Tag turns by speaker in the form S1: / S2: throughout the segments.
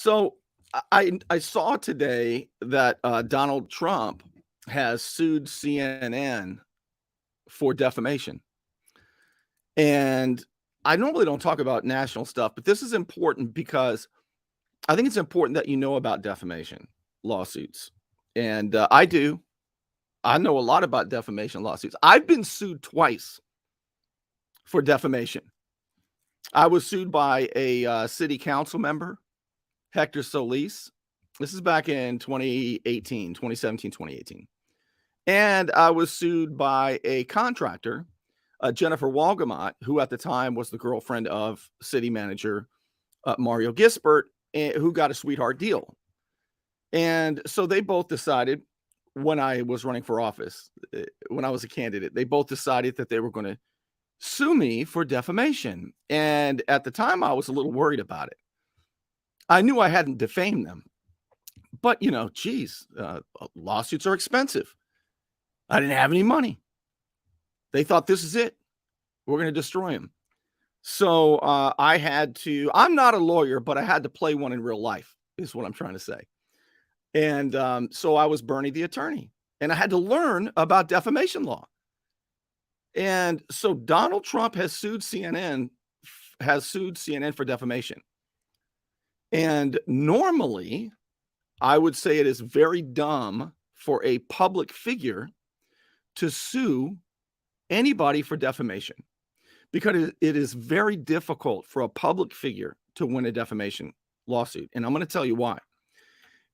S1: So I saw today that Donald Trump has sued CNN for defamation. And I normally don't talk about national stuff, but this is important because I think it's important that you know about defamation lawsuits. And I do. I know a lot about defamation lawsuits. I've been sued twice for defamation. I was sued by a city council member, Hector Solis. This is back in 2018, 2017, 2018. And I was sued by a contractor, Jennifer Walgamot, who at the time was the girlfriend of city manager Mario Gisbert, who got a sweetheart deal. And so they both decided when I was running for office, when I was a candidate, they both decided that they were going to sue me for defamation. And at the time, I was a little worried about it. I knew I hadn't defamed them, but geez, lawsuits are expensive. I didn't have any money. They thought this is it. We're going to destroy him. So I had to, I'm not a lawyer, but I had to play one in real life is what I'm trying to say. And so I was Bernie the attorney and I had to learn about defamation law. And so Donald Trump has sued CNN for defamation. And normally I would say it is very dumb for a public figure to sue anybody for defamation because it is very difficult for a public figure to win a defamation lawsuit. And I'm going to tell you why.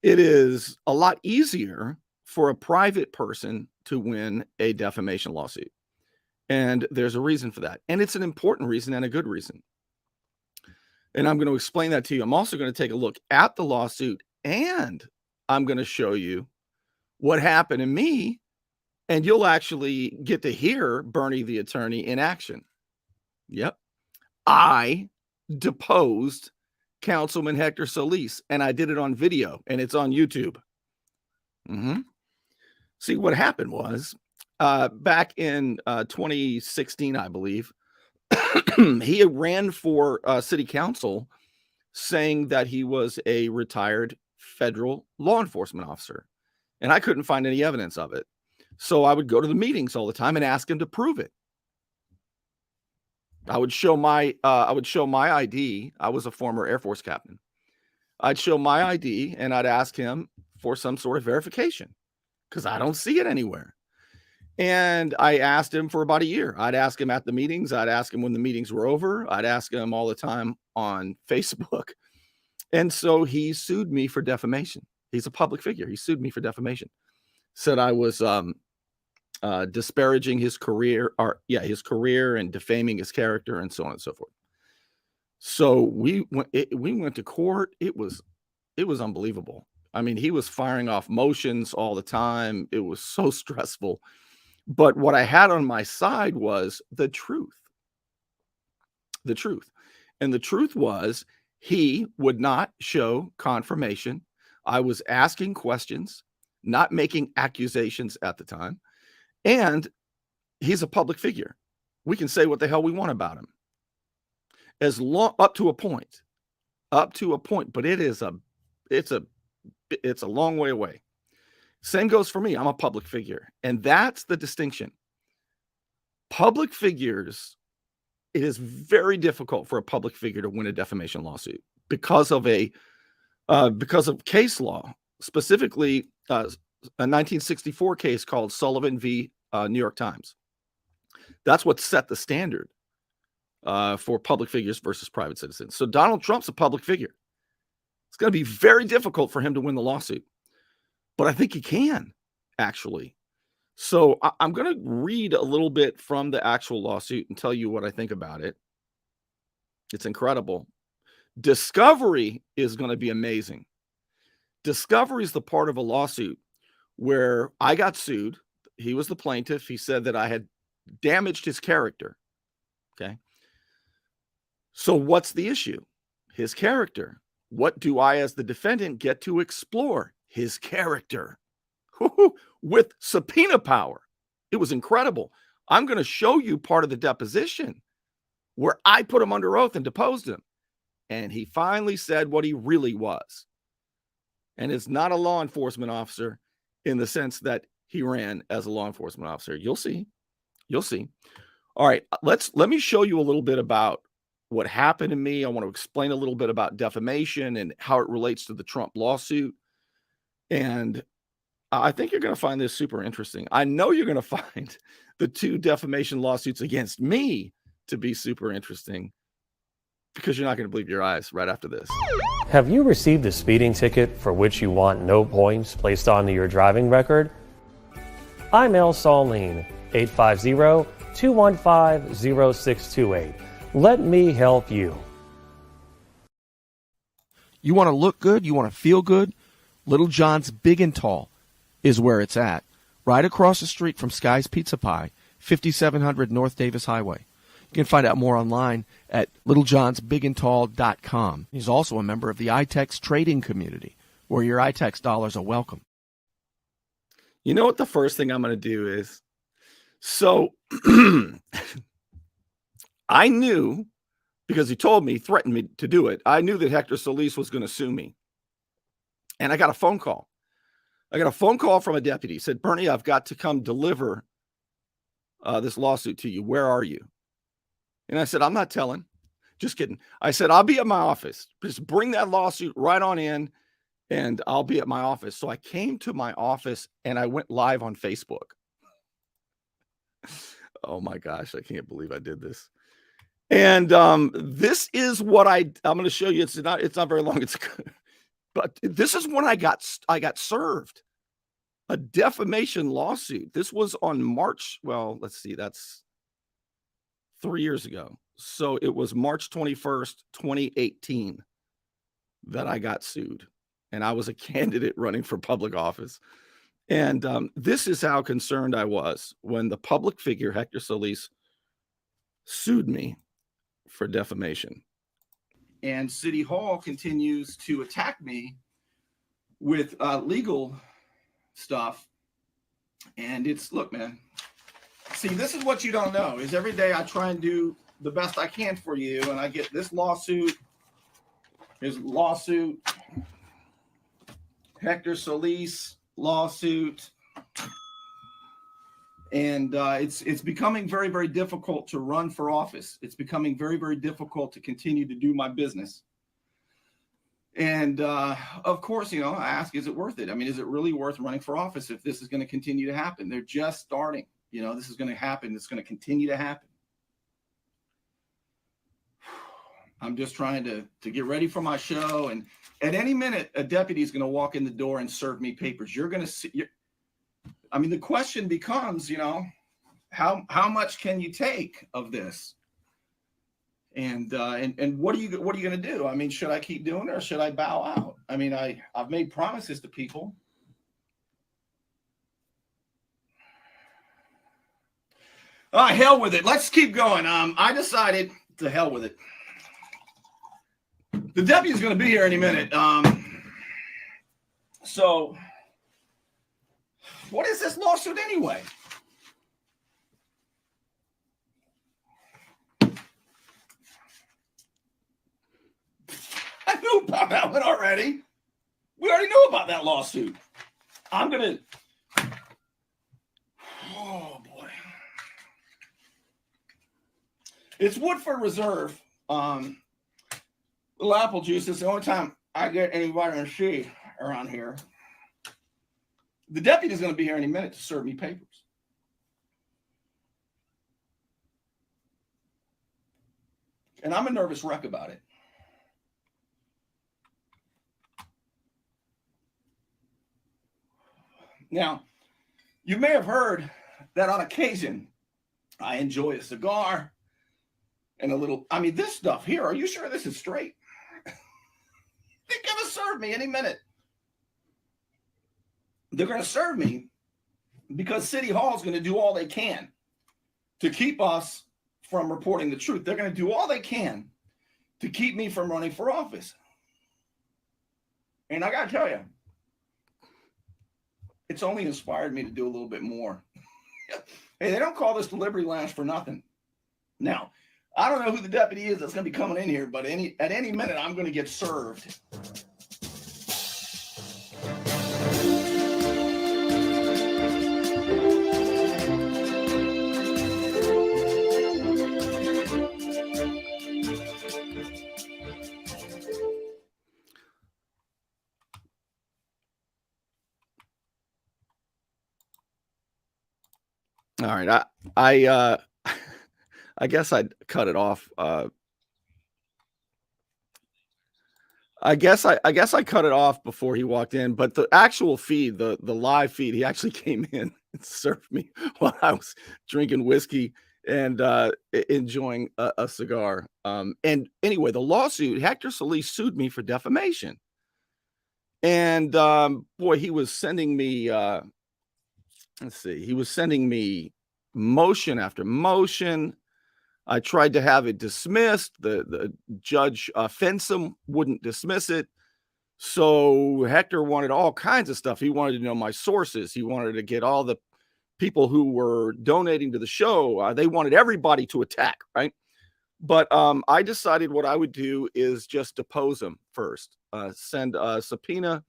S1: It is a lot easier for a private person to win a defamation lawsuit. And there's a reason for that. And it's an important reason and a good reason. And I'm going to explain that to you. I'm also going to take a look at the lawsuit and I'm going to show you what happened to me. And you'll actually get to hear Bernie the attorney in action. Yep. I deposed Councilman Hector Solis, and I did it on video, and it's on YouTube. See, what happened was back in 2016, I believe, he ran for city council saying that he was a retired federal law enforcement officer, and I couldn't find any evidence of it. So I would go to the meetings all the time and ask him to prove it. I would show my ID. I was a former Air Force captain. I'd show my ID and I'd ask him for some sort of verification because I don't see it anywhere. And I asked him for about a year. I'd ask him at the meetings. I'd ask him when the meetings were over. I'd ask him all the time on Facebook. And so he sued me for defamation. He's a public figure. He sued me for defamation. Said I was disparaging his career, his career and defaming his character and so on and so forth. So we went to court. It was unbelievable. I mean, he was firing off motions all the time. It was so stressful. But what I had on my side was the truth. The truth. And the truth was he would not show confirmation. I was asking questions, not making accusations at the time. And he's a public figure. We can say what the hell we want about him. Up to a point, but it's a long way away. Same goes for me. I'm a public figure. And that's the distinction. Public figures, it is very difficult for a public figure to win a defamation lawsuit because of case law, specifically a 1964 case called Sullivan v. New York Times. That's what set the standard for public figures versus private citizens. So Donald Trump's a public figure. It's going to be very difficult for him to win the lawsuit, but I think he can actually. So I'm going to read a little bit from the actual lawsuit and tell you what I think about it. It's incredible. Discovery is going to be amazing. Discovery is the part of a lawsuit where I got sued. He was the plaintiff. He said that I had damaged his character. Okay. So what's the issue? His character. What do I, as the defendant, get to explore? His character with subpoena power. It was incredible. I'm going to show you part of the deposition where I put him under oath and deposed him. And he finally said what he really was. And it's not a law enforcement officer in the sense that he ran as a law enforcement officer. You'll see. You'll see. All right, let me show you a little bit about what happened to me. I want to explain a little bit about defamation and how it relates to the Trump lawsuit. And I think you're going to find this super interesting. I know you're going to find the 2 defamation lawsuits against me to be super interesting, because you're not going to believe your eyes right after this.
S2: Have you received a speeding ticket for which you want no points placed onto your driving record? I'm El Saulene, 850-215-0628. Let me help you.
S3: You want to look good? You want to feel good? Little John's Big and Tall is where it's at. Right across the street from Sky's Pizza Pie, 5700 North Davis Highway. You can find out more online at littlejohnsbigandtall.com. He's also a member of the iTex trading community, where your iTex dollars are welcome.
S1: You know what the first thing I'm going to do is? So I knew, because he told me, threatened me to do it, I knew that Hector Solis was going to sue me. And I got a phone call. I got a phone call from a deputy. He said, Bernie, I've got to come deliver this lawsuit to you. Where are you? And I said, I'm not telling. Just kidding. I said, I'll be at my office. Just bring that lawsuit right on in, and I'll be at my office. So I came to my office, and I went live on Facebook. Oh, my gosh. I can't believe I did this. And this is what I'm going to show you. It's not very long. But this is when I got served a defamation lawsuit. This was on March. Well, let's see. That's 3 years ago. So it was March 21st, 2018 that I got sued. And I was a candidate running for public office. And this is how concerned I was when the public figure, Hector Solis, sued me for defamation. And City Hall continues to attack me with legal stuff. And look, man. See, this is what you don't know, is every day I try and do the best I can for you, and I get this lawsuit, his lawsuit, Hector Solis lawsuit, and it's becoming very, very difficult to run for office. It's becoming very, very difficult to continue to do my business. And of course, I ask, is it worth it? I mean, is it really worth running for office if this is going to continue to happen? They're just starting. This is going to happen. It's going to continue to happen. I'm just trying to get ready for my show. And at any minute, a deputy is going to walk in the door and serve me papers. You're going to see. I mean, the question becomes, how much can you take of this? And what are you going to do? I mean, should I keep doing it or should I bow out? I mean, I've made promises to people. All right, hell with it. Let's keep going. I decided to hell with it. The deputy's going to be here any minute. So what is this lawsuit anyway? I knew about that one already. We already knew about that lawsuit. I'm going to... Oh, boy. It's Woodford Reserve. Little apple juice. It's the only time I get any vitamin C around here. The deputy is going to be here any minute to serve me papers. And I'm a nervous wreck about it. Now, you may have heard that on occasion, I enjoy a cigar and a little, this stuff here, are you sure this is straight? They're going to serve me any minute. They're going to serve me because City Hall is going to do all they can to keep us from reporting the truth. They're going to do all they can to keep me from running for office. And I got to tell you, it's only inspired me to do a little bit more. Hey, they don't call this the Liberty Lounge for nothing. Now, I don't know who the deputy is that's going to be coming in here, but at any minute, I'm going to get served. All right, I I guess I'd cut it off. I guess I cut it off before he walked in, but the actual feed, the live feed, he actually came in and served me while I was drinking whiskey and enjoying a cigar. And anyway, the lawsuit, Hector Solis sued me for defamation, and boy, he was sending me. Let's see, he was sending me motion after motion. I tried to have it dismissed. The judge Fensom wouldn't dismiss it. So Hector wanted all kinds of stuff. He wanted to know my sources. He wanted to get all the people who were donating to the show. They wanted everybody to attack, right? But I decided what I would do is just depose him first, send a subpoena,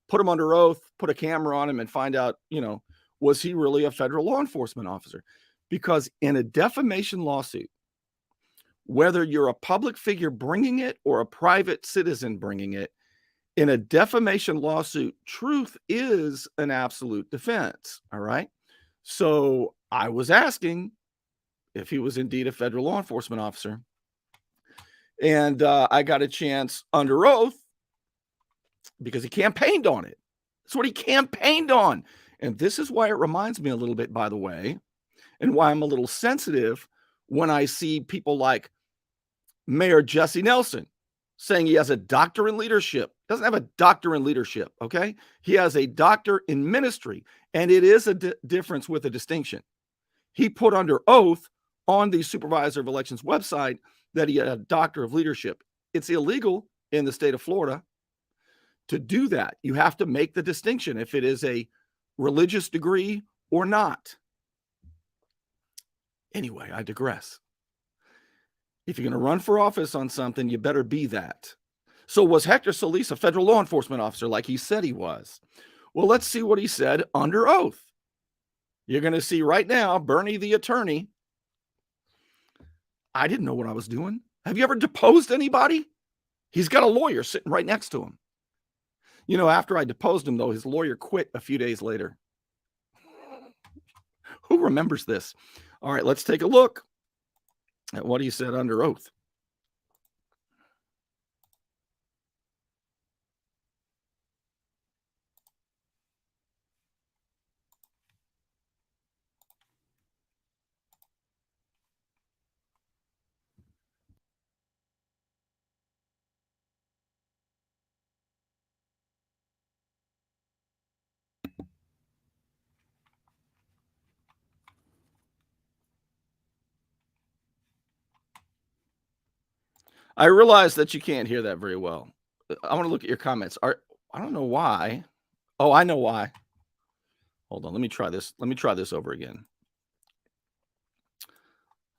S1: put him under oath, put a camera on him, and find out, was he really a federal law enforcement officer? Because in a defamation lawsuit, whether you're a public figure bringing it or a private citizen bringing it, in a defamation lawsuit, truth is an absolute defense. All right. So I was asking if he was indeed a federal law enforcement officer. And I got a chance under oath because he campaigned on it. That's what he campaigned on. And this is why it reminds me a little bit, by the way, and why I'm a little sensitive when I see people like Mayor Jesse Nelson saying he has a doctor in leadership. Doesn't have a doctor in leadership, okay? He has a doctor in ministry, and it is a difference with a distinction. He put under oath on the Supervisor of Elections website that he had a doctor of leadership. It's illegal in the state of Florida to do that. You have to make the distinction if it is a religious degree or not. Anyway, I digress. If you're going to run for office on something, you better be that. So was Hector Solis a federal law enforcement officer like he said he was? Well, let's see what he said under oath. You're going to see right now, Bernie the attorney. I didn't know what I was doing. Have you ever deposed anybody? He's got a lawyer sitting right next to him. After I deposed him, though, his lawyer quit a few days later. Who remembers this? All right, let's take a look at what he said under oath. I realize that you can't hear that very well. I want to look at your comments. I don't know why. Oh, I know why. Hold on. Let me try this. Let me try this over again.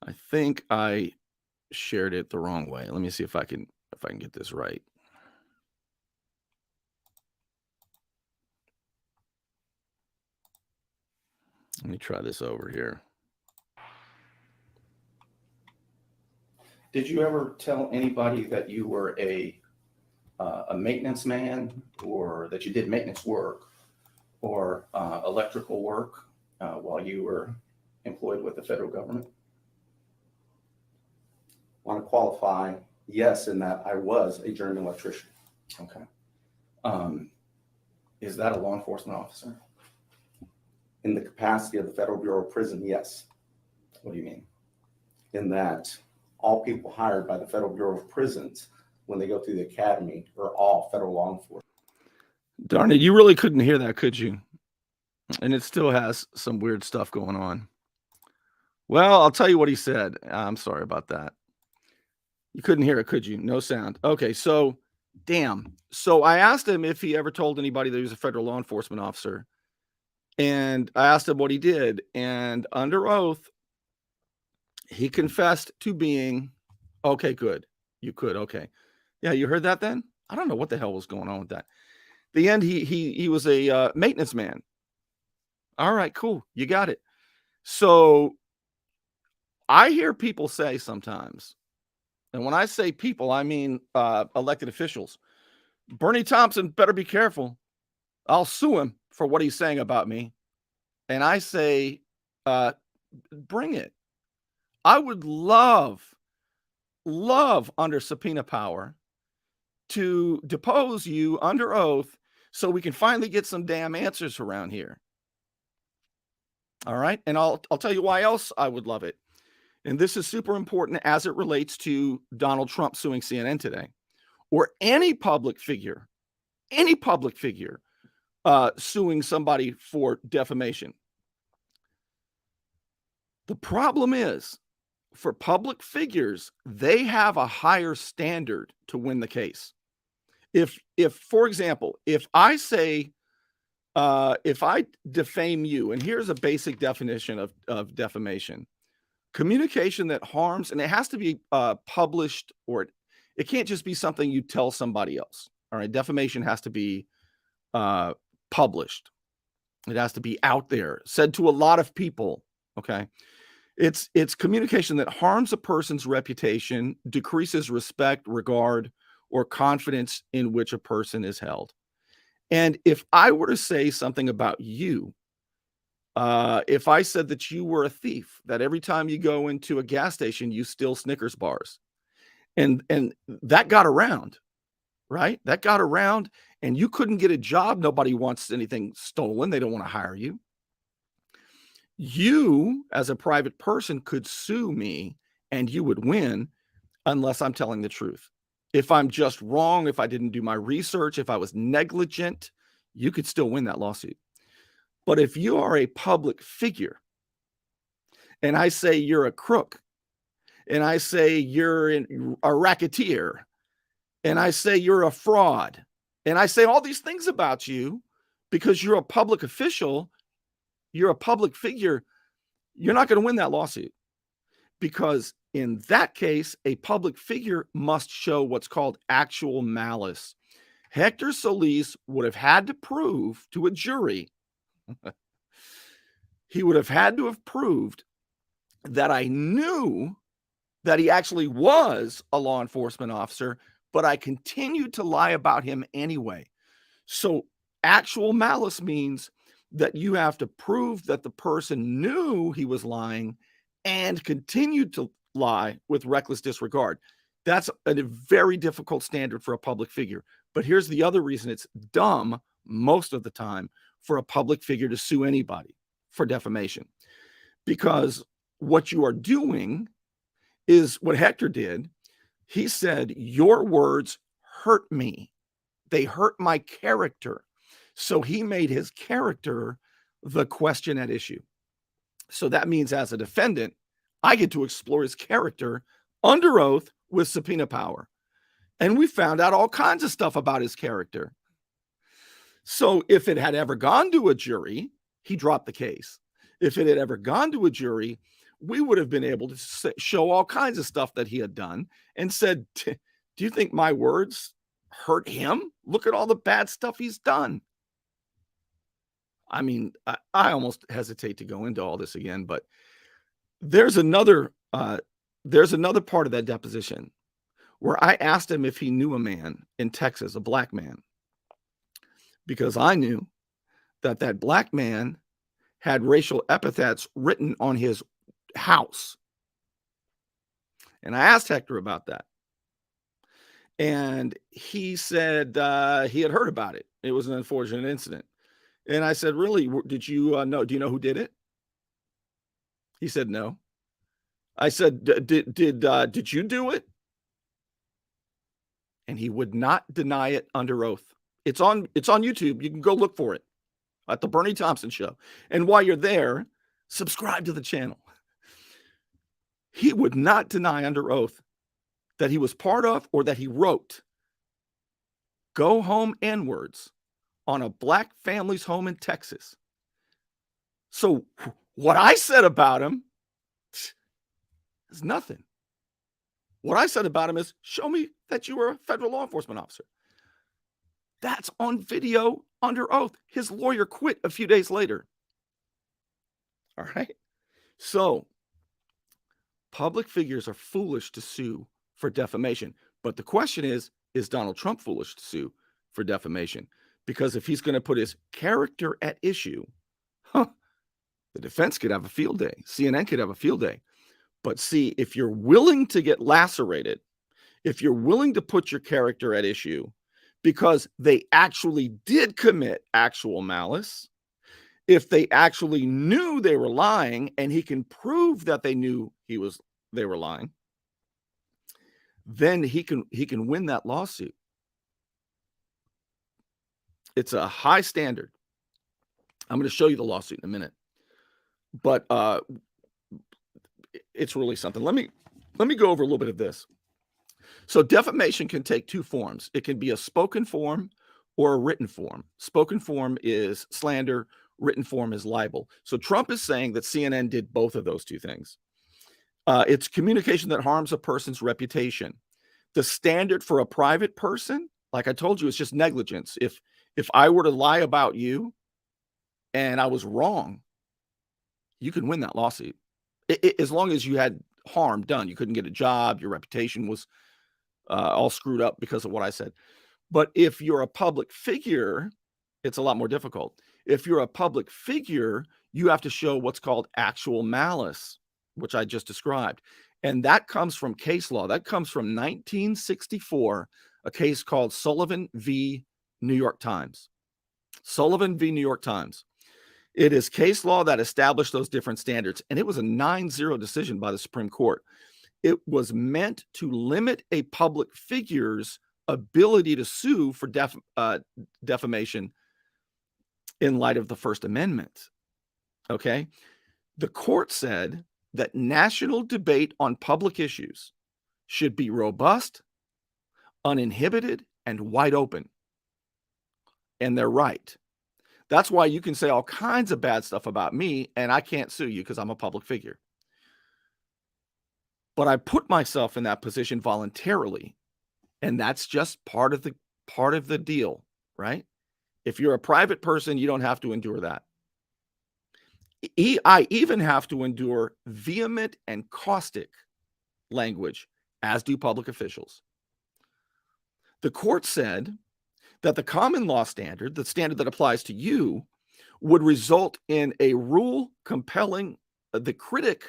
S1: I think I shared it the wrong way. Let me see if I can get this right. Let me try this over here. Did you ever tell anybody that you were a maintenance man, or that you did maintenance work or electrical work while you were employed with the federal government?
S4: Want to qualify, yes, in that I was a journeyman electrician.
S1: Okay. Is that a law enforcement officer?
S4: In the capacity of the Federal Bureau of Prison, yes.
S1: What do you mean?
S4: In that all people hired by the Federal Bureau of Prisons, when they go through the academy, are all federal law enforcement.
S1: Darn it, you really couldn't hear that, could you? And it still has some weird stuff going on. Well, I'll tell you what he said. I'm sorry about that. You couldn't hear it, could you? No sound. Okay, so damn. So I asked him if he ever told anybody that he was a federal law enforcement officer. And I asked him what he did. And under oath, he confessed to being Okay, good. You could. Okay. Yeah, you heard that then? I don't know what the hell was going on with that. The end, he was a maintenance man. All right, cool. You got it. So I hear people say sometimes, and when I say people, I mean elected officials. Bernie Thompson better be careful. I'll sue him for what he's saying about me. And I say, bring it. I would love under subpoena power to depose you under oath so we can finally get some damn answers around here. All right. And I'll tell you why else I would love it. And this is super important as it relates to Donald Trump suing CNN today, or any public figure suing somebody for defamation. The problem is, for public figures, they have a higher standard to win the case. If for example, if I say, if I defame you, and here's a basic definition of defamation: communication that harms, and it has to be published, or it can't just be something you tell somebody else. All right, defamation has to be published. It has to be out there, said to a lot of people. Okay. It's communication that harms a person's reputation, decreases respect, regard, or confidence in which a person is held. And if I were to say something about you, if I said that you were a thief, that every time you go into a gas station, you steal Snickers bars, and that got around, right? That got around, and you couldn't get a job. Nobody wants anything stolen. They don't want to hire you. You, as a private person, could sue me and you would win unless I'm telling the truth. If I'm just wrong, if I didn't do my research, if I was negligent, you could still win that lawsuit. But if you are a public figure and I say you're a crook, and I say you're a racketeer, and I say you're a fraud, and I say all these things about you because you're a public official, you're a public figure, you're not going to win that lawsuit, because in that case, a public figure must show what's called actual malice. Hector Solis would have had to prove to a jury, he would have had to have proved that I knew that he actually was a law enforcement officer, but I continued to lie about him anyway. So actual malice means that you have to prove that the person knew he was lying and continued to lie with reckless disregard. That's a very difficult standard for a public figure. But here's the other reason it's dumb most of the time for a public figure to sue anybody for defamation. Because what you are doing is what Hector did. He said, your words hurt me. They hurt my character. So he made his character the question at issue. So that means as a defendant, I get to explore his character under oath with subpoena power. And we found out all kinds of stuff about his character. So if it had ever gone to a jury, he dropped the case. If it had ever gone to a jury, we would have been able to show all kinds of stuff that he had done and said, do you think my words hurt him? Look at all the bad stuff he's done. I mean, I almost hesitate to go into all this again, but there's another part of that deposition where I asked him if he knew a man in Texas, a black man, because I knew that that black man had racial epithets written on his house. And I asked Hector about that. And he said he had heard about it. It was an unfortunate incident. And I said, really, did you know? Do you know who did it? He said, no. I said, did you do it? And he would not deny it under oath. It's on YouTube. You can go look for it at the Bernie Thompson Show. And while you're there, subscribe to the channel. He would not deny under oath that he was part of or that he wrote "Go Home N-words" on a black family's home in Texas. So what I said about him is nothing. What I said about him is, show me that you were a federal law enforcement officer. That's on video under oath. His lawyer quit a few days later. All right. So public figures are foolish to sue for defamation. But the question is Donald Trump foolish to sue for defamation? Because if he's going to put his character at issue, the defense could have a field day. CNN could have a field day. But see, if you're willing to get lacerated, if you're willing to put your character at issue because they actually did commit actual malice, if they actually knew they were lying and he can prove that they knew they were lying, then he can win that lawsuit. It's a high standard. I'm going to show you the lawsuit in a minute. But it's really something. Let me go over a little bit of this. So defamation can take two forms. It can be a spoken form or a written form. Spoken form is slander, written form is libel. So Trump is saying that CNN did both of those two things. It's communication that harms a person's reputation. The standard for a private person, like I told you, is just negligence. If I were to lie about you and I was wrong, you can win that lawsuit. As long as you had harm done. You couldn't get a job, your reputation was all screwed up because of what I said. But if you're a public figure, it's a lot more difficult. If you're a public figure, you have to show what's called actual malice, which I just described. And that comes from case law. That comes from 1964, a case called Sullivan v. New York Times. Sullivan v. New York Times. It is case law that established those different standards. And it was a 9-0 decision by the Supreme Court. It was meant to limit a public figure's ability to sue for defamation in light of the First Amendment. Okay? The court said that national debate on public issues should be robust, uninhibited, and wide open. And they're right. That's why you can say all kinds of bad stuff about me, and I can't sue you because I'm a public figure. But I put myself in that position voluntarily, and that's just part of the deal, right? If you're a private person, you don't have to endure that. I even have to endure vehement and caustic language, as do public officials. The court said that the common law standard, the standard that applies to you, would result in a rule compelling the critic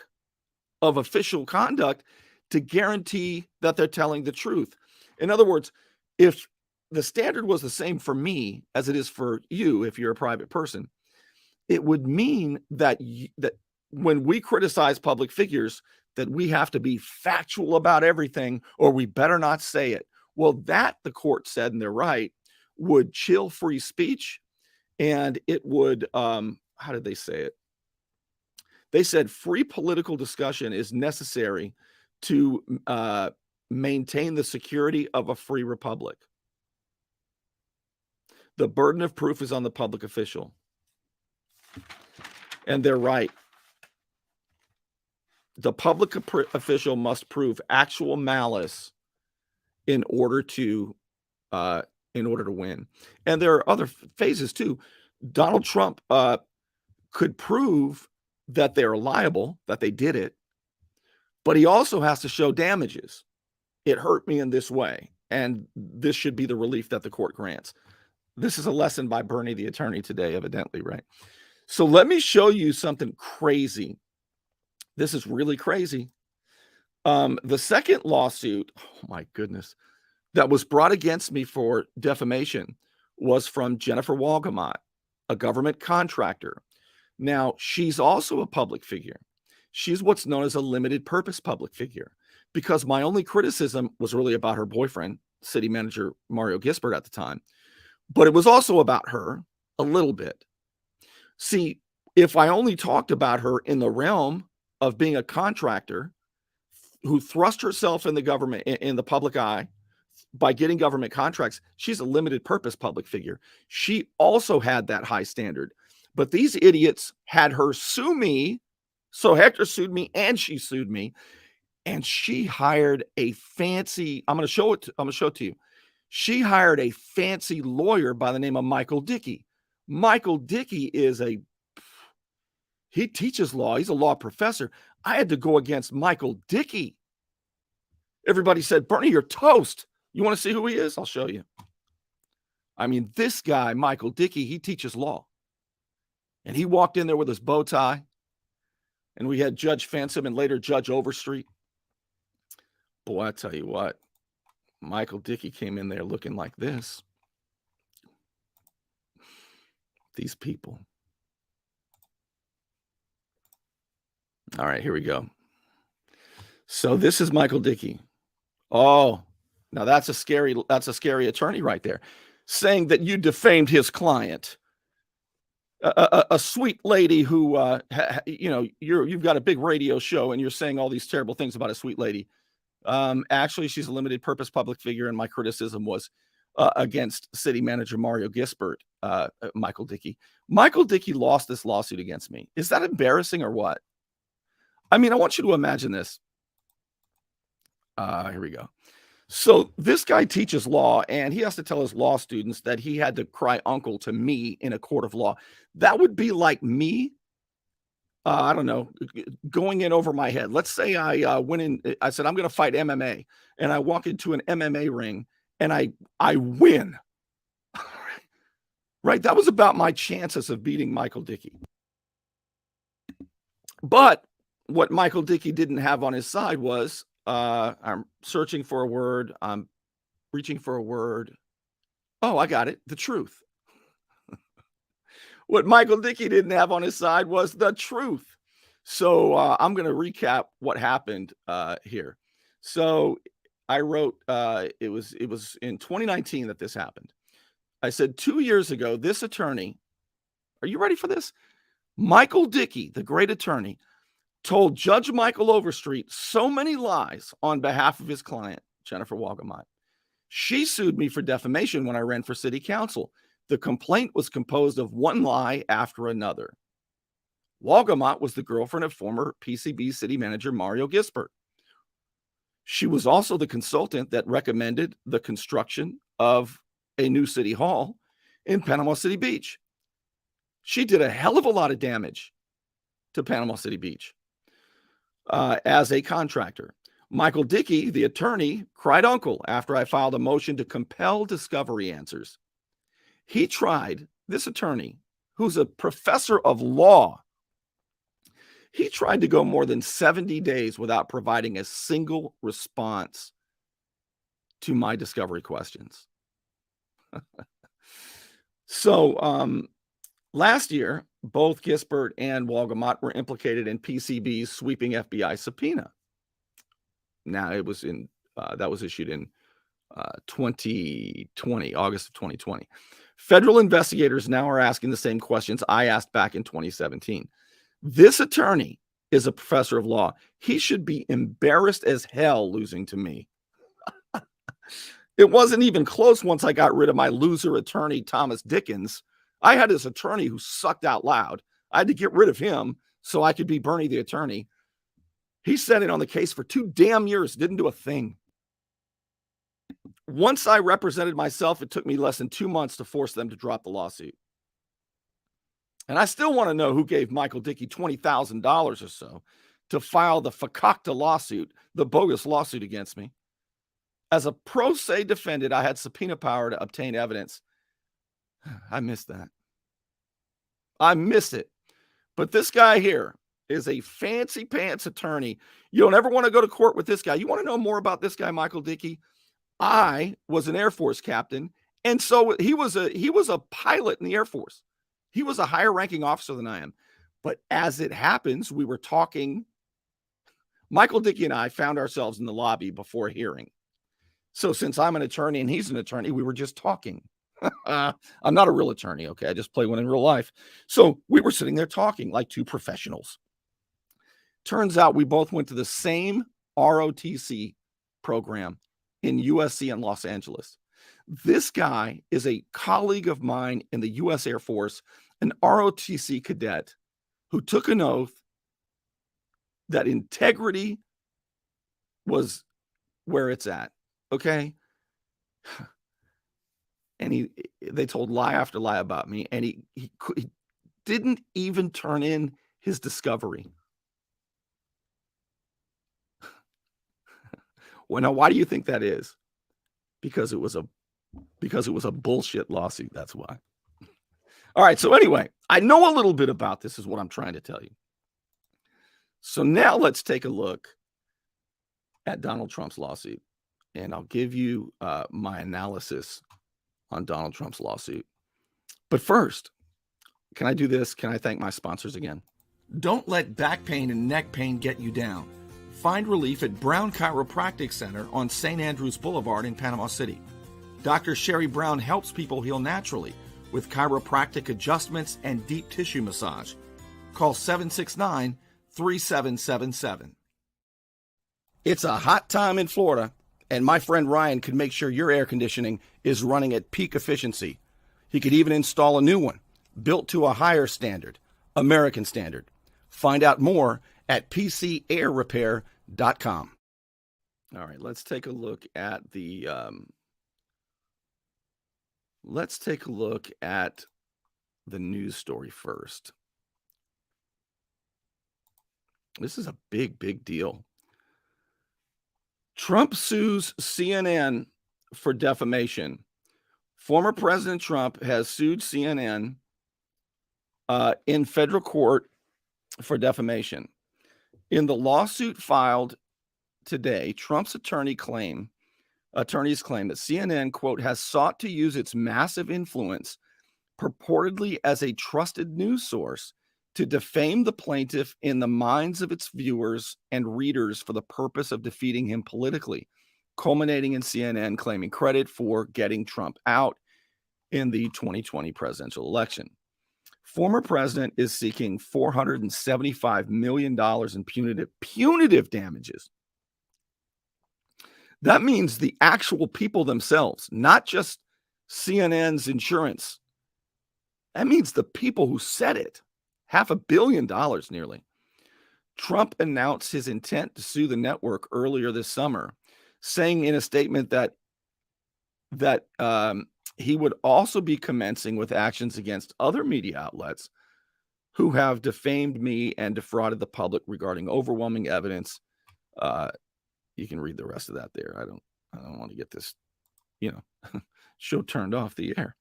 S1: of official conduct to guarantee that they're telling the truth. In other words, if the standard was the same for me as it is for you, if you're a private person, it would mean that when we criticize public figures, that we have to be factual about everything, or we better not say it. Well, that, the court said, and they're right, would chill free speech, and it would, how did they say it? They said free political discussion is necessary to maintain the security of a free republic. The burden of proof is on the public official. And they're right. The public official must prove actual malice in order to win. And there are other phases too. Donald Trump could prove that they're liable, that they did it, but he also has to show damages. It hurt me in this way, and this should be the relief that the court grants. This is a lesson by Bernie, the attorney, today, evidently, right? So let me show you something crazy. This is really crazy. The second lawsuit, oh my goodness, that was brought against me for defamation was from Jennifer Walgamot, a government contractor. Now, she's also a public figure. She's what's known as a limited purpose public figure, because my only criticism was really about her boyfriend, city manager Mario Gisbert at the time. But it was also about her a little bit. See, if I only talked about her in the realm of being a contractor who thrust herself in the government, in the public eye, by getting government contracts, she's a limited purpose public figure. She also had that high standard. But these idiots had her sue me. So Hector sued me and she sued me. And she hired a fancy, I'm going to show it to you. She hired a fancy lawyer by the name of Michael Dickey. Michael Dickey he teaches law. He's a law professor. I had to go against Michael Dickey. Everybody said, Bernie, you're toast. You want to see who he is? I'll show you. I mean, this guy, Michael Dickey, he teaches law. And he walked in there with his bow tie. And we had Judge Fensom and later Judge Overstreet. Boy, I tell you what, Michael Dickey came in there looking like this. These people. All right, here we go. So this is Michael Dickey. Oh, now that's a scary attorney right there, saying that you defamed his client. A sweet lady who, you've got a big radio show and you're saying all these terrible things about a sweet lady. Actually, she's a limited purpose public figure, and my criticism was against city manager Mario Gisbert, Michael Dickey. Michael Dickey lost this lawsuit against me. Is that embarrassing or what? I mean, I want you to imagine this. Here we go. So this guy teaches law, and he has to tell his law students that he had to cry uncle to me in a court of law. That would be like me, I don't know, going in over my head. Let's say I went in, I said, I'm going to fight MMA, and I walk into an MMA ring, and I win. Right? That was about my chances of beating Michael Dickey. But what Michael Dickey didn't have on his side was, I'm searching for a word. I'm reaching for a word. Oh, I got it. The truth. What Michael Dickey didn't have on his side was the truth. So I'm going to recap what happened here. So I wrote, it was in 2019 that this happened. I said 2 years ago, this attorney, are you ready for this? Michael Dickey, the great attorney, told Judge Michael Overstreet so many lies on behalf of his client, Jennifer Walgamot. She sued me for defamation when I ran for city council. The complaint was composed of one lie after another. Walgamot was the girlfriend of former PCB city manager Mario Gisbert. She was also the consultant that recommended the construction of a new city hall in Panama City Beach. She did a hell of a lot of damage to Panama City Beach. As a contractor. Michael Dickey, the attorney, cried uncle after I filed a motion to compel discovery answers. He tried, this attorney, who's a professor of law, he tried to go more than 70 days without providing a single response to my discovery questions. So, last year, both Gisbert and Walgamot were implicated in PCB's sweeping FBI subpoena. Now, it was that was issued in 2020, August of 2020. Federal investigators now are asking the same questions I asked back in 2017. This attorney is a professor of law. He should be embarrassed as hell losing to me. It wasn't even close once I got rid of my loser attorney, Thomas Dickens. I had this attorney who sucked out loud. I had to get rid of him so I could be Bernie the attorney. He sat in on the case for 2 damn years, didn't do a thing. Once I represented myself, it took me less than 2 months to force them to drop the lawsuit. And I still want to know who gave Michael Dickey $20,000 or so to file the fakakta lawsuit, the bogus lawsuit against me. As a pro se defendant, I had subpoena power to obtain evidence. I missed that. I missed it. But this guy here is a fancy pants attorney. You don't ever want to go to court with this guy. You want to know more about this guy, Michael Dickey? I was an Air Force captain, and so he was a pilot in the Air Force. He was a higher ranking officer than I am. But as it happens, we were talking. Michael Dickey and I found ourselves in the lobby before a hearing. So since I'm an attorney and he's an attorney, we were just talking. I'm not a real attorney, okay? I just play one in real life. So we were sitting there talking like two professionals. Turns out we both went to the same ROTC program in USC in Los Angeles. This guy is a colleague of mine in the U.S. Air Force, an ROTC cadet who took an oath that integrity was where it's at. Okay. And they told lie after lie about me, and he didn't even turn in his discovery. Well, now why do you think that is? Because it was a bullshit lawsuit. That's why. All right. So anyway, I know a little bit about this, is what I'm trying to tell you. So now let's take a look at Donald Trump's lawsuit, and I'll give you my analysis on Donald Trump's lawsuit. But first, can I do this? Can I thank my sponsors again?
S3: Don't let back pain and neck pain get you down. Find relief at Brown Chiropractic Center on St. Andrews Boulevard in Panama City. Dr. Sherry Brown helps people heal naturally with chiropractic adjustments and deep tissue massage. Call 769-3777.
S1: It's a hot time in Florida, and my friend Ryan could make sure your air conditioning is running at peak efficiency. He could even install a new one, built to a higher standard, American standard. Find out more at pcairrepair.com. All right, let's take a look at the news story first. This is a big deal. Trump sues CNN for defamation. Former President Trump has sued CNN in federal court for defamation. In the lawsuit filed today, Trump's attorneys claim that CNN, quote, has sought to use its massive influence purportedly as a trusted news source to defame the plaintiff in the minds of its viewers and readers for the purpose of defeating him politically, culminating in CNN claiming credit for getting Trump out in the 2020 presidential election. Former president is seeking $475 million in punitive damages. That means the actual people themselves, not just CNN's insurance. That means the people who said it. $500 million nearly. Trump announced his intent to sue the network earlier this summer, saying in a statement that he would also be commencing with actions against other media outlets who have defamed me and defrauded the public regarding overwhelming evidence. You can read the rest of that there. I don't want to get this, show turned off the air.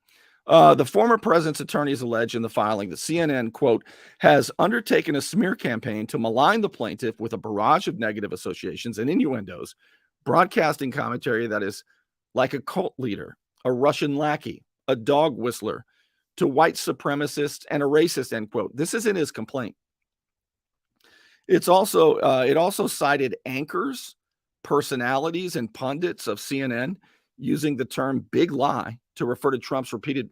S1: The former president's attorneys allege in the filing that CNN, quote, has undertaken a smear campaign to malign the plaintiff with a barrage of negative associations and innuendos, broadcasting commentary that is like a cult leader, a Russian lackey, a dog whistler, to white supremacists and a racist, end quote. This is in his complaint. It also cited anchors, personalities, and pundits of CNN using the term big lie to refer to Trump's repeated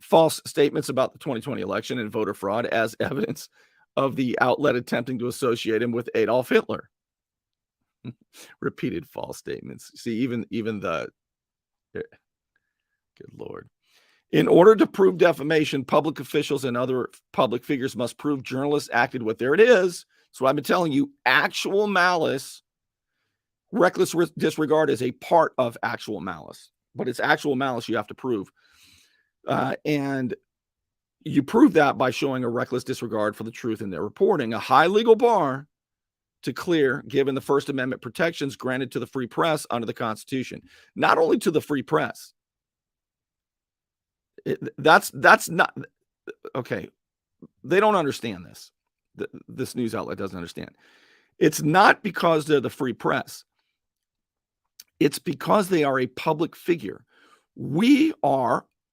S1: false statements about the 2020 election and voter fraud as evidence of the outlet attempting to associate him with Adolf Hitler. Repeated false statements. See, even the good Lord. In order to prove defamation, public officials and other public figures must prove journalists acted with, there it is. So I've been telling you, actual malice. Reckless disregard is a part of actual malice, but it's actual malice you have to prove. And you prove that by showing a reckless disregard for the truth in their reporting, a high legal bar to clear, given the First Amendment protections granted to the free press under the Constitution. Not only to the free press. That's not, okay. They don't understand this. This news outlet doesn't understand. It's not because they're the free press. It's because they are a public figure.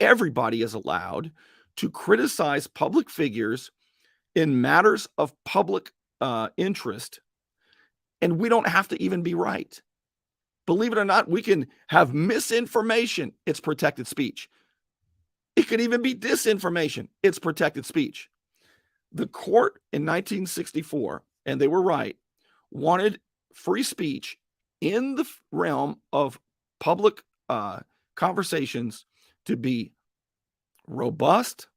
S1: Everybody is allowed to criticize public figures in matters of public interest, and we don't have to even be right. Believe it or not, we can have misinformation. It's protected speech. It could even be disinformation. It's protected speech. The court in 1964, and they were right, wanted free speech in the realm of public conversations to be robust.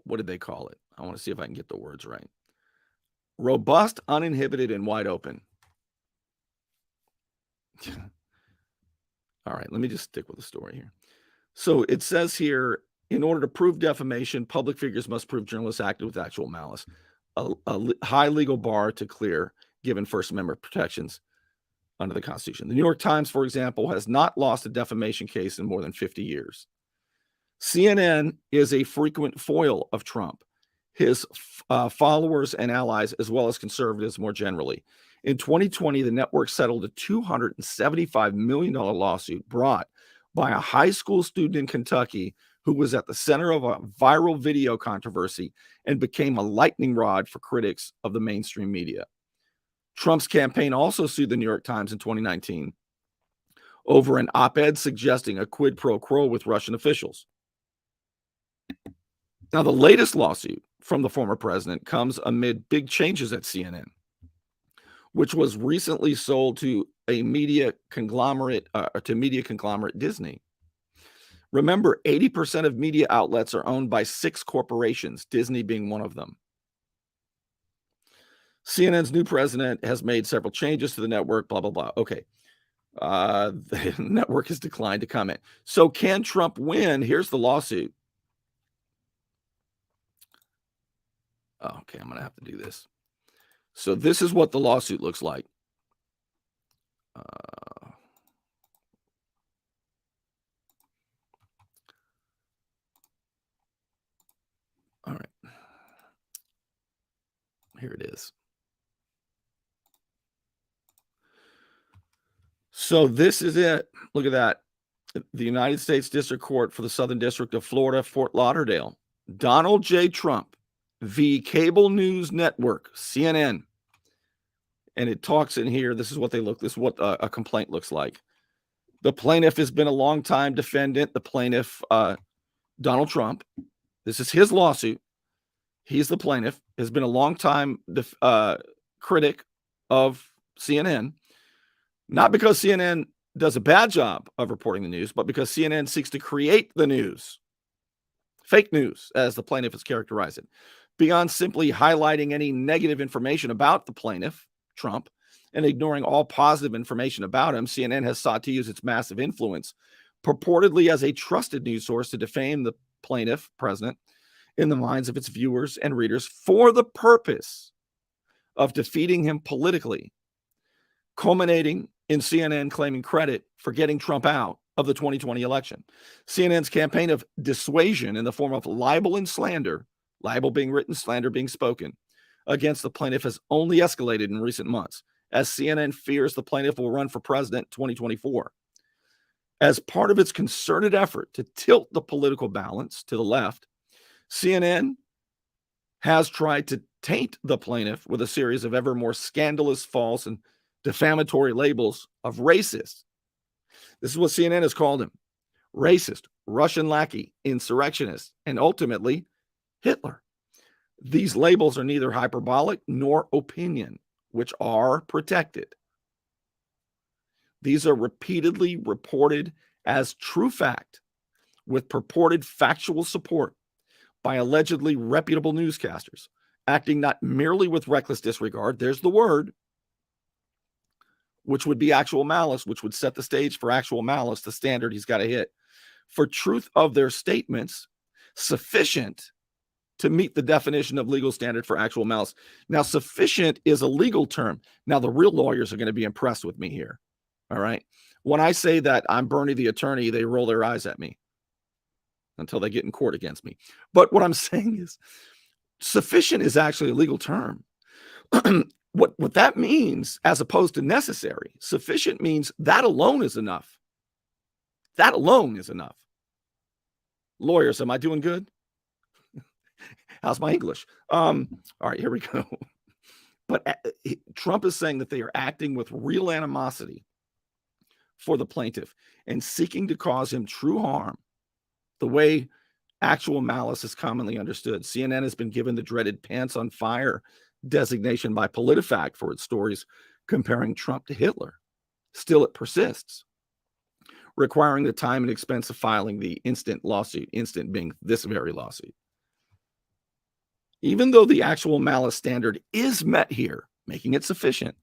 S1: What did they call it? I want to see if I can get the words right. Robust, uninhibited, and wide open. All right, let me just stick with the story here. So it says here, in order to prove defamation, public figures must prove journalists acted with actual malice, a high legal bar to clear given First Amendment protections under the Constitution. The New York Times, for example, has not lost a defamation case in more than 50 years. CNN is a frequent foil of Trump, his followers and allies, as well as conservatives more generally. In 2020, the network settled a $275 million lawsuit brought by a high school student in Kentucky who was at the center of a viral video controversy and became a lightning rod for critics of the mainstream media. Trump's campaign also sued the New York Times in 2019 over an op-ed suggesting a quid pro quo with Russian officials. Now, the latest lawsuit from the former president comes amid big changes at CNN, which was recently sold to a media conglomerate, Disney. Remember, 80% of media outlets are owned by 6 corporations, Disney being one of them. CNN's new president has made several changes to the network, blah, blah, blah. Okay. The network has declined to comment. So can Trump win? Here's the lawsuit. Okay, I'm going to have to do this. So this is what the lawsuit looks like. All right. Here it is. So this is it. Look at that. The United States District Court for the Southern District of Florida, Fort Lauderdale. Donald J. Trump v. Cable News Network, CNN. And it talks in here. This is what they look. This is what a complaint looks like. The plaintiff has been a longtime defendant. The plaintiff, Donald Trump. This is his lawsuit. He's the plaintiff. Has been a longtime critic of CNN. Not because CNN does a bad job of reporting the news, but because CNN seeks to create the news. Fake news, as the plaintiff has characterized it. Beyond simply highlighting any negative information about the plaintiff, Trump, and ignoring all positive information about him, CNN has sought to use its massive influence, purportedly as a trusted news source, to defame the plaintiff, president, in the minds of its viewers and readers for the purpose of defeating him politically, culminating in CNN claiming credit for getting Trump out of the 2020 election. CNN's campaign of dissuasion in the form of libel and slander, libel being written, slander being spoken, against the plaintiff has only escalated in recent months, as CNN fears the plaintiff will run for president in 2024. As part of its concerted effort to tilt the political balance to the left, CNN has tried to taint the plaintiff with a series of ever more scandalous, false, and defamatory labels of racist. This is what CNN has called him: racist, Russian lackey, insurrectionist, and ultimately Hitler. These labels are neither hyperbolic nor opinion, which are protected. These are repeatedly reported as true fact, with purported factual support by allegedly reputable newscasters, acting not merely with reckless disregard, there's the word, which would be actual malice, which would set the stage for actual malice, the standard he's got to hit, for truth of their statements sufficient to meet the definition of legal standard for actual malice. Now, sufficient is a legal term. Now, the real lawyers are going to be impressed with me here. All right. When I say that I'm Bernie the attorney, they roll their eyes at me until they get in court against me. But what I'm saying is sufficient is actually a legal term. What that means, as opposed to necessary, sufficient means that alone is enough. That alone is enough. Lawyers, am I doing good? How's my English? All right, here we go. But Trump is saying that they are acting with real animosity for the plaintiff and seeking to cause him true harm, the way actual malice is commonly understood. CNN has been given the dreaded pants on fire designation by PolitiFact for its stories comparing Trump to Hitler. Still, it persists, requiring the time and expense of filing the instant lawsuit, instant being this very lawsuit. Even though the actual malice standard is met here, making it sufficient,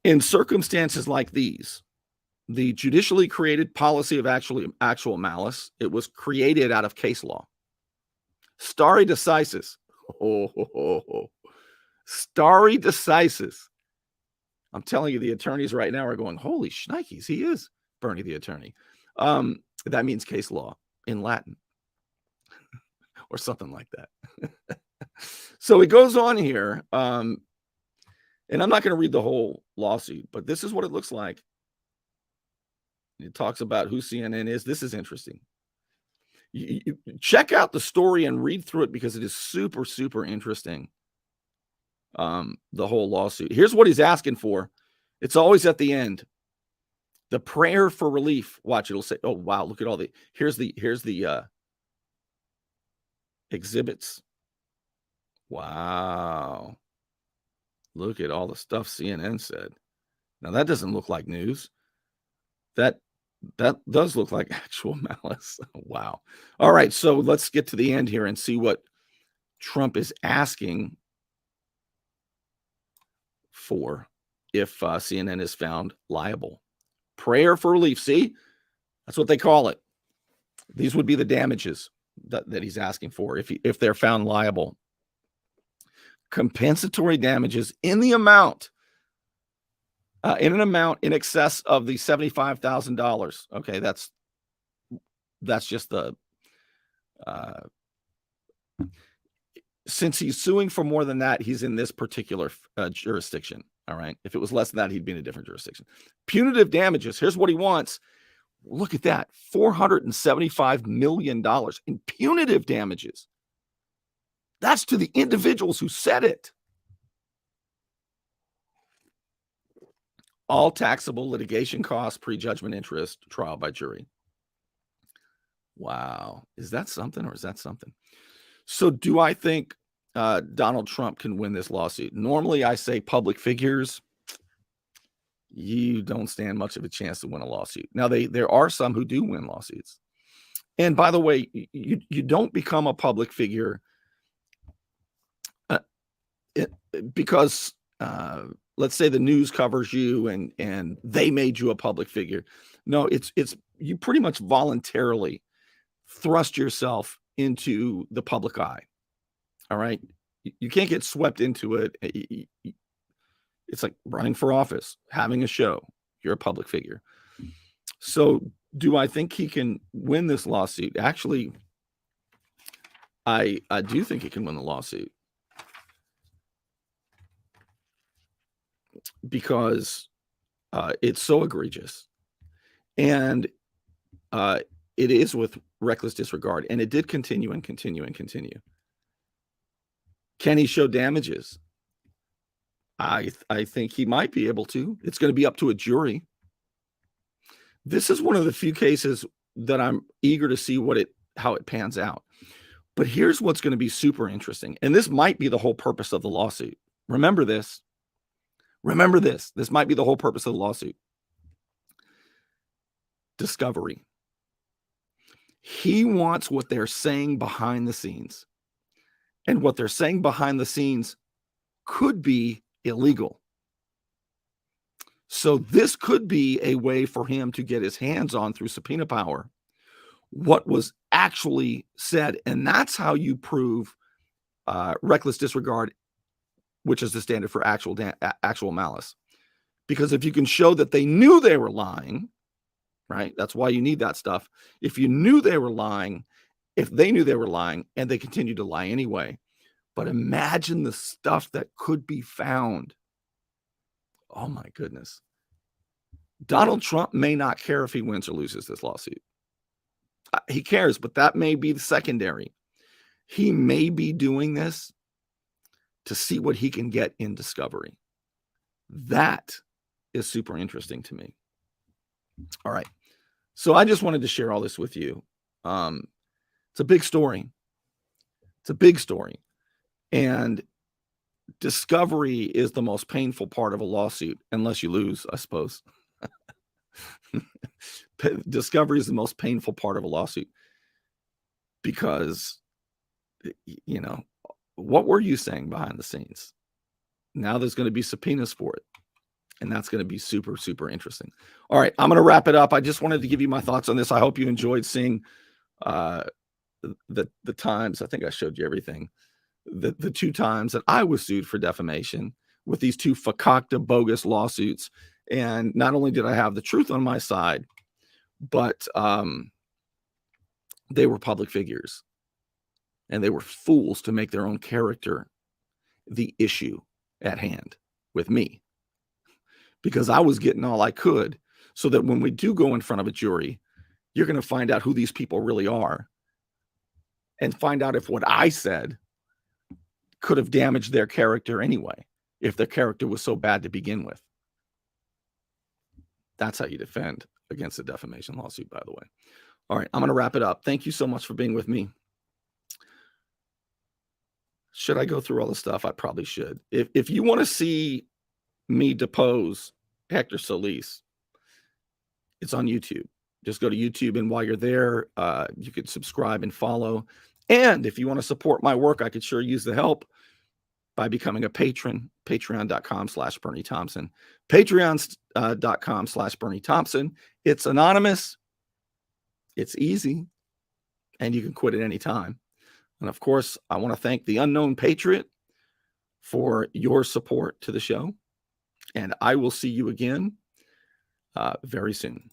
S1: In circumstances like these, the judicially created policy of actual malice, it was created out of case law. Stare decisis. Stare decisis. I'm telling you, the attorneys right now are going, holy shnikes, he is Bernie the attorney. That means case law in Latin or something like that. So it goes on here. And I'm not going to read the whole lawsuit, but this is what it looks like. It talks about who CNN is. This is interesting. You check out the story and read through it because it is super, super interesting. The whole lawsuit. Here's what he's asking for. It's always at the end. The prayer for relief. Watch, it'll say, oh, wow, look at all the, here's the exhibits. Wow. Look at all the stuff CNN said. Now that doesn't look like news. That does look like actual malice. Wow. All right, so let's get to the end here and see what Trump is asking for if CNN is found liable. Prayer for relief. See, that's what they call it. These would be the damages that he's asking for if they're found liable. Compensatory damages in the amount, in an amount in excess of the $75,000. Okay, that's just the since he's suing for more than that, he's in this particular jurisdiction. All right. If it was less than that, he'd be in a different jurisdiction. Punitive damages. Here's what he wants. Look at that. $475 million in punitive damages. That's to the individuals who said it. All taxable litigation costs, prejudgment interest, trial by jury. Wow. Is that something or is that something? So do I think Donald Trump can win this lawsuit? Normally I say public figures, you don't stand much of a chance to win a lawsuit. Now there are some who do win lawsuits. And by the way, you don't become a public figure because let's say the news covers you and they made you a public figure. No, it's you pretty much voluntarily thrust yourself into the public eye. All right. You can't get swept into it. It's like running for office, having a show. You're a public figure. So do I think he can win this lawsuit? Actually, I do think he can win the lawsuit because it's so egregious. And it is with reckless disregard. And it did continue and continue and continue. Can he show damages? I think he might be able to. It's going to be up to a jury. This is one of the few cases that I'm eager to see how it pans out. But here's what's going to be super interesting. And this might be the whole purpose of the lawsuit. Remember this. Remember this. This might be the whole purpose of the lawsuit. Discovery. He wants what they're saying behind the scenes. And what they're saying behind the scenes could be illegal. So this could be a way for him to get his hands on, through subpoena power, what was actually said. And that's how you prove reckless disregard, which is the standard for actual malice. Because if you can show that they knew they were lying, right? That's why you need that stuff. If you knew they were lying, if they knew they were lying and they continued to lie anyway. But imagine the stuff that could be found. Oh my goodness. Donald Trump may not care if he wins or loses this lawsuit. He cares, but that may be the secondary. He may be doing this to see what he can get in discovery. That is super interesting to me. All right. So I just wanted to share all this with you. It's a big story. It's a big story. And discovery is the most painful part of a lawsuit, unless you lose, I suppose. Discovery is the most painful part of a lawsuit because, you know, what were you saying behind the scenes? Now there's going to be subpoenas for it. And that's going to be super, super interesting. All right, I'm going to wrap it up. I just wanted to give you my thoughts on this. I hope you enjoyed seeing the times. I think I showed you everything. The 2 times that I was sued for defamation with these 2 fakakta bogus lawsuits. And not only did I have the truth on my side, but they were public figures. And they were fools to make their own character the issue at hand with me. Because I was getting all I could so that when we do go in front of a jury, you're going to find out who these people really are and find out if what I said could have damaged their character anyway, if their character was so bad to begin with. That's how you defend against a defamation lawsuit, by the way. All right, I'm going to wrap it up. Thank you so much for being with me. Should I go through all the stuff? I probably should. If you want to see me depose Hector Solis, it's on YouTube. Just go to YouTube, and while you're there, you could subscribe and follow. And if you want to support my work, I could sure use the help by becoming a patron. Patreon.com/Bernie Thompson. Patreon.com/Bernie Thompson. It's anonymous. It's easy. And you can quit at any time. And of course, I want to thank the Unknown Patriot for your support to the show. And I will see you again very soon.